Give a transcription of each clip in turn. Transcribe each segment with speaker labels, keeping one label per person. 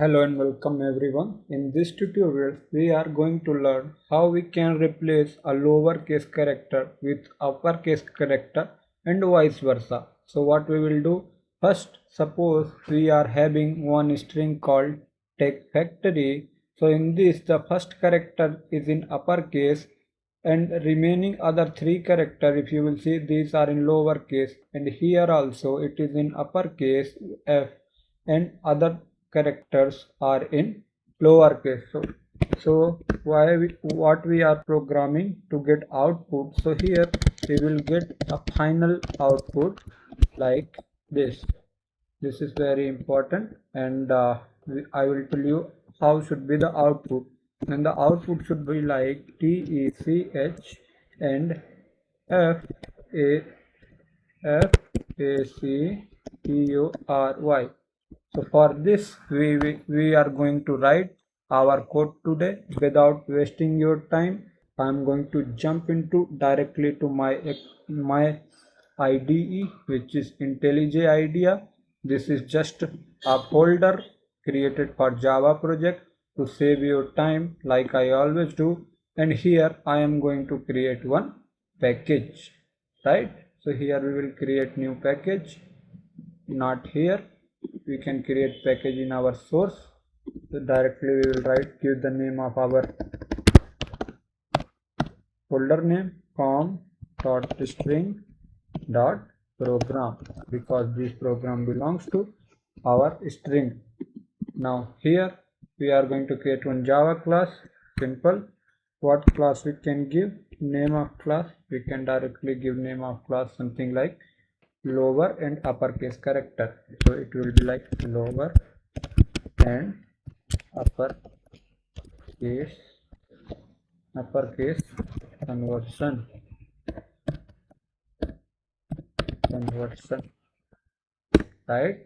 Speaker 1: Hello and welcome everyone. In this tutorial, we are going to learn how we can replace a lowercase character with uppercase character and vice versa. So what we will do, first suppose we are having one string called tech factory. So in this the first character is in uppercase and remaining other three characters, if you will see, these are in lowercase, and here also it is in uppercase F and other characters are in lowercase. What we are programming to get output, so here we will get a final output like this is very important, and I will tell you how should be the output, and the output should be like TECH and F A F A C T U R Y. So for this we are going to write our code today. Without wasting your time, I am going to jump into directly to my IDE, which is IntelliJ IDEA. This is just a folder created for Java project to save your time like I always do, and here I am going to create one package, right? So here we will create new package, not here. We can create package in our source. So directly we will give the name of our folder name com.string.program, because this program belongs to our string. Now here we are going to create one Java class. Simple. What class we can give? Name of class. We can directly give name of class something like lower and uppercase character. So it will be like lower and uppercase conversion. Right.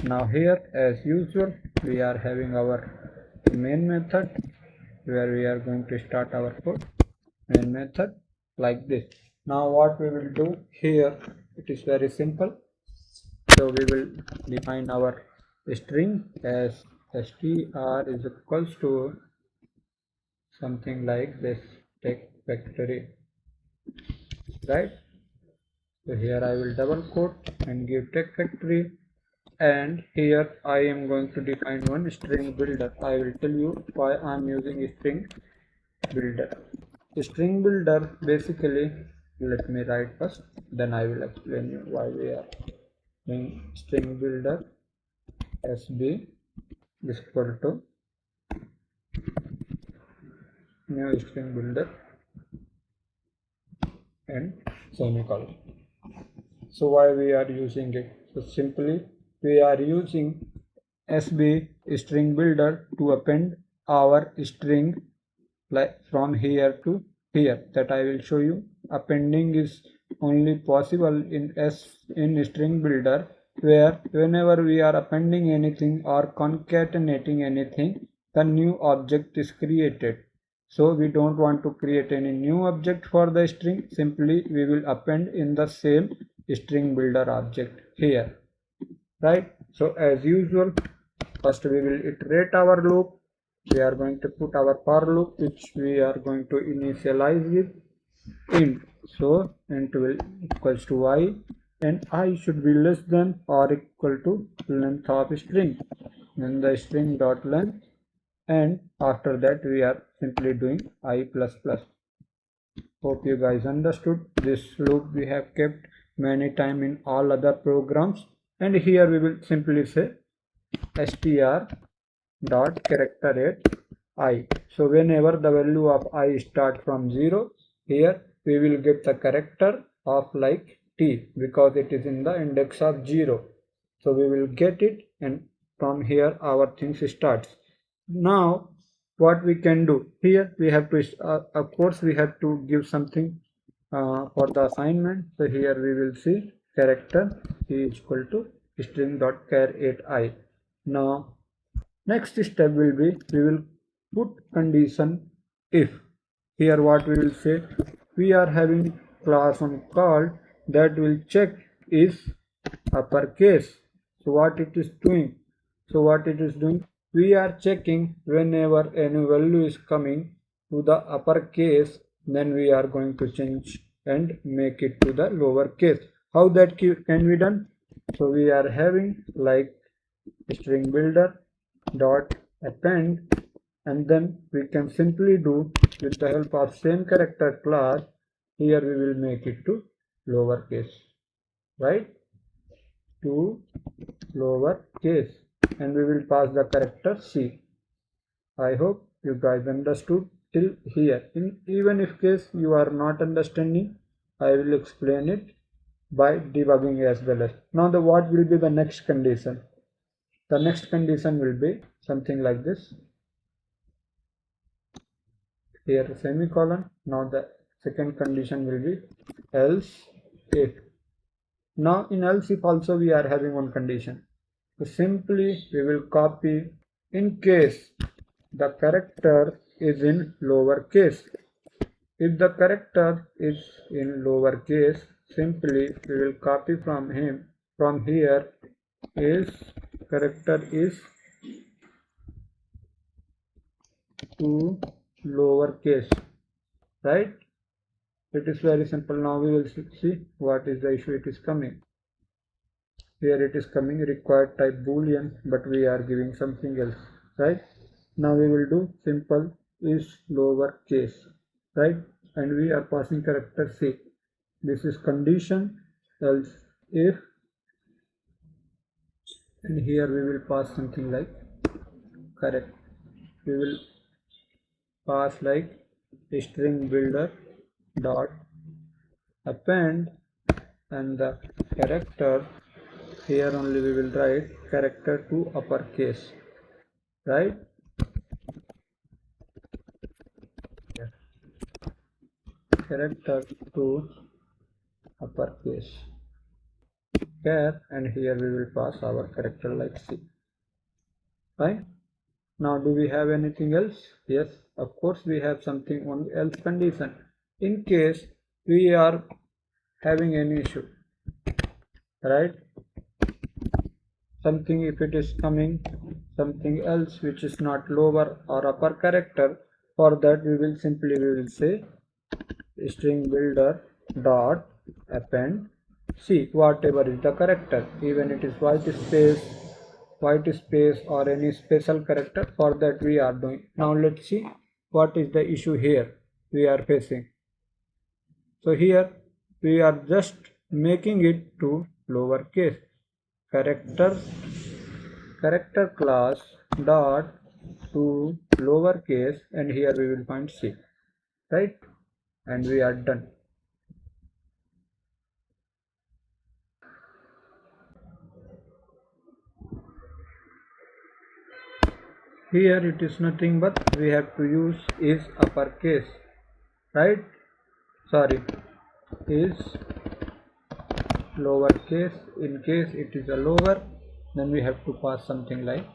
Speaker 1: Now here as usual we are having our main method where we are going to start our code. Main method like this. Now what we will do here, it is very simple. So we will define our string as str is equals to something like this tech factory, right? So here I will double quote and give tech factory, and here I am going to define one string builder. I will tell you why I am using string builder. String builder basically, let me write first, then I will explain you why we are doing string builder. SB is equal to new string builder and semicolon. So why we are using it? So simply we are using SB string builder to append our string like from here to here, that I will show you. Appending is only possible in string builder, where whenever we are appending anything or concatenating anything, the new object is created. So we don't want to create any new object for the string. Simply we will append in the same string builder object here, right? So as usual, first we will iterate our loop. We are going to put our for loop, which we are going to initialize with int. So int will equals to I, and I should be less than or equal to length of string, then the string dot length, and after that we are simply doing I plus plus. Hope you guys understood. This loop we have kept many times in all other programs, and here we will simply say str dot character at I. So whenever the value of I start from 0, here we will get the character of like t, because it is in the index of 0. So we will get it, and from here our things starts. Now what we can do here, we have to of course we have to give something for the assignment. So here we will see character is equal to string dot char at I. Now next step will be, we will put condition if. Here what we will say, we are having class on called that will check is uppercase. So what it is doing? we are checking whenever any value is coming to the uppercase, then we are going to change and make it to the lowercase. How that can be done? So we are having like string builder dot append, and then we can simply do with the help of same character class. Here we will make it to lowercase, right? To lowercase, and we will pass the character C. I hope you guys understood till here. Even if case you are not understanding, I will explain it by debugging as well as. Now the what will be the next condition? The next condition will be something like this. Here semicolon. Now the second condition will be else if. Now in else if also we are having one condition. So simply we will copy in case the character is in lowercase. If the character is in lowercase, simply we will copy from here is character is to lowercase, right? It is very simple. Now we will see what is the issue it is coming. Here it is coming required type boolean, but we are giving something else, right? Now we will do simple is lowercase, right? And we are passing character C. This is condition else if, and here we will pass something like correct. We will pass like string builder dot append, and the character here only we will write character to uppercase, right? Character to uppercase here, and here we will pass our character like C, right? Now do we have anything else? Yes, of course we have something on else condition. In case we are having any issue, right? Something if it is coming something else which is not lower or upper character, for that we will say string builder dot append C, whatever is the character, even it is white space or any special character, for that we are doing. Now let's see what is the issue here we are facing. So here we are just making it to lowercase. Character class dot to lowercase, and here we will find C, right? And we are done. Here it is nothing but we have to use is uppercase, right? Sorry, is lowercase. In case it is a lower, then we have to pass something like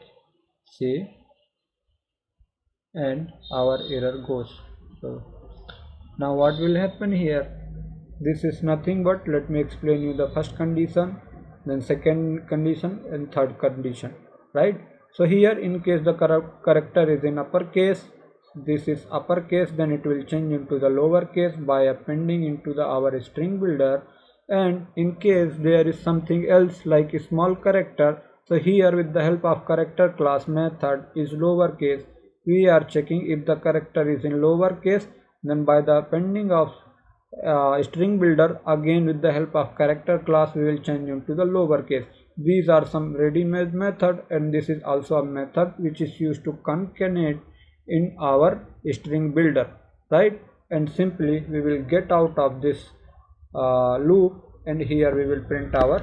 Speaker 1: C, and our error goes. So now what will happen here? This is nothing but, let me explain you the first condition, then second condition, and third condition, right? So here in case the character is in uppercase, this is uppercase, then it will change into the lowercase by appending into our string builder. And in case there is something else like a small character, so here with the help of character class method is lowercase, we are checking if the character is in lowercase, then by the appending of string builder, again with the help of character class we will change into the lowercase. These are some ready-made method, and this is also a method which is used to concatenate in our string builder, right? And simply we will get out of this loop, and here we will print our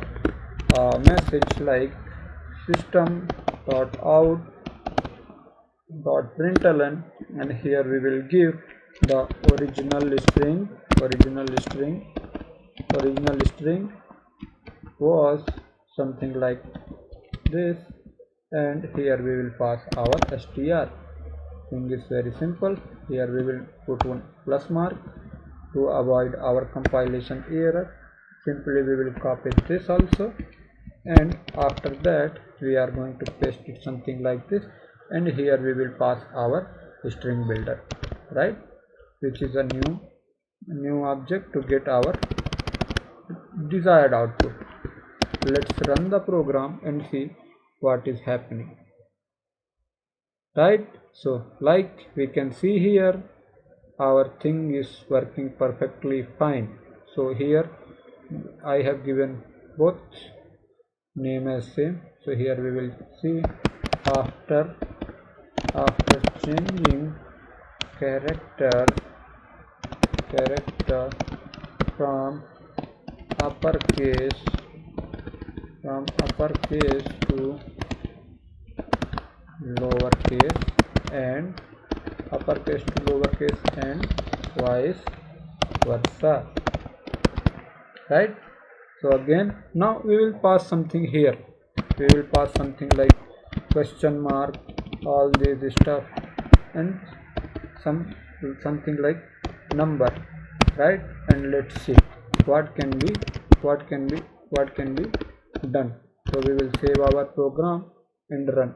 Speaker 1: message like system.out.println, and here we will give the original string was something like this, and here we will pass our str. Thing is very simple. Here we will put one plus mark to avoid our compilation error. Simply we will copy this also, and after that we are going to paste it something like this, and here we will pass our string builder, right, which is a new object to get our desired output. Let's run the program and see what is happening, right? So like we can see here, our thing is working perfectly fine. So here I have given both name as same. So here we will see after changing character from uppercase to lowercase and uppercase to lowercase and vice versa, right? So again, now we will pass something here. We will pass something like question mark, all this stuff, and something like number, right? And let's see what can be done. So we will save our program and run.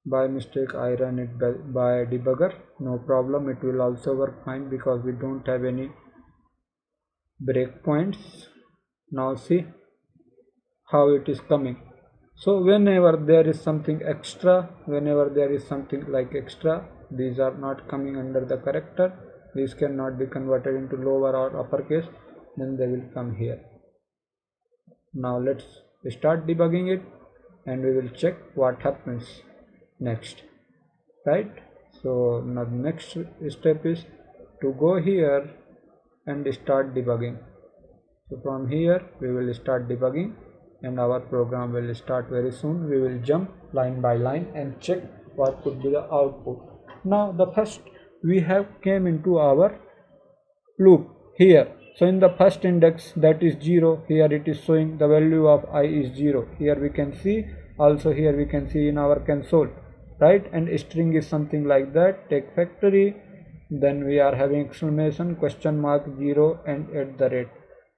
Speaker 1: By mistake I run it by debugger. No problem, it will also work fine because we don't have any breakpoints. Now see how it is coming. So whenever there is something extra, these are not coming under the character, these cannot be converted into lower or uppercase, then they will come here. Now let's start debugging it and we will check what happens next, right? So now the next step is to go here and start debugging. So from here we will start debugging and our program will start very soon. We will jump line by line and check what could be the output. Now the first we have came into our loop here. So in the first index, that is 0, here it is showing the value of I is 0. Here we can see, also here we can see in our console, right? And string is something like that, take factory, then we are having exclamation, question mark, 0 and @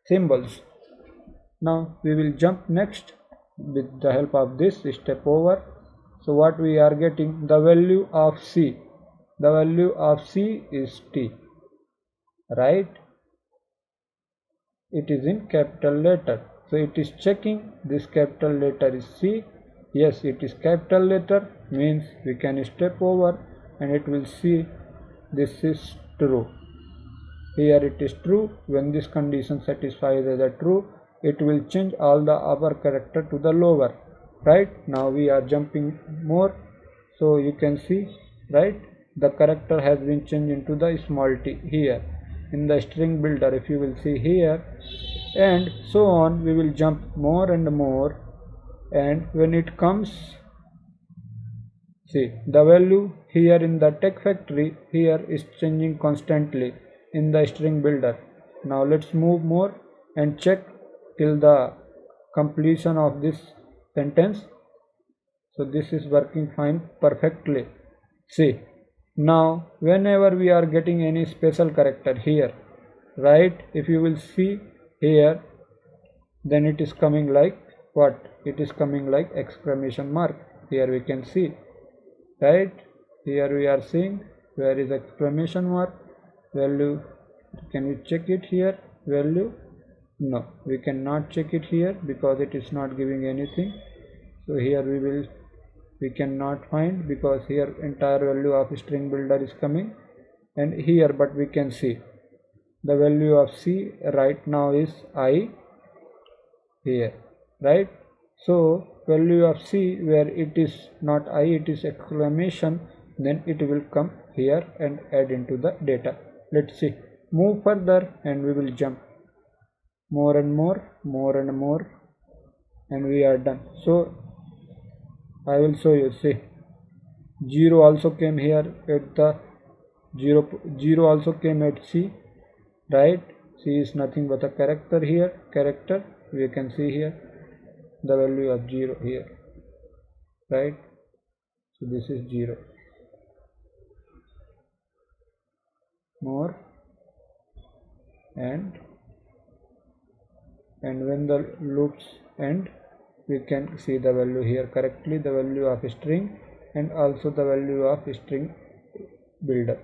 Speaker 1: symbols. Now we will jump next with the help of this step over. So what we are getting, the value of C. The value of C is T, right? It is in capital letter. So it is checking this capital letter is C. Yes, it is capital letter, means we can step over and it will see this is true. Here it is true. When this condition satisfies as a true, it will change all the upper character to the lower, right? Now we are jumping more, so you can see, right, the character has been changed into the small t here in the string builder, if you will see here, and so on. We will jump more and more, and when it comes, see the value here in the tech factory here is changing constantly in the string builder. Now let's move more and check till the completion of this sentence. So this is working fine perfectly. See, now whenever we are getting any special character here, right, if you will see here, then it is coming like what? It is coming like exclamation mark. Here we can see, right? Here we are seeing where is exclamation mark, value. Can we check it here? Value? No, we cannot check it here because it is not giving anything. So here we cannot find, because here entire value of string builder is coming, and here but we can see the value of C right now is I here, right? So value of C where it is not I, it is exclamation, then it will come here and add into the data. Let's see, move further and we will jump more and more and we are done. So I will show you. See, 0 also came here at the 0 also came at C, right? C is nothing but a character here, character. We can see here the value of 0 here, right? So this is 0. More, and when the loops end, we can see the value here correctly, the value of string and also the value of string builder,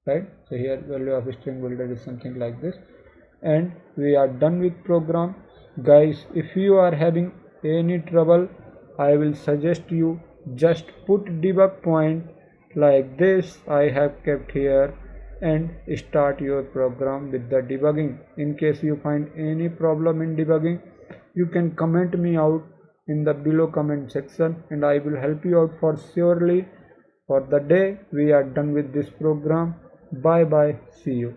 Speaker 1: right? So here value of string builder is something like this, and we are done with program. Guys, if you are having any trouble, I will suggest you just put debug point like this I have kept here and start your program with the debugging. In case you find any problem in debugging, you can comment me out in the below comment section and I will help you out for surely. For the day we are done with this program. Bye bye, see you.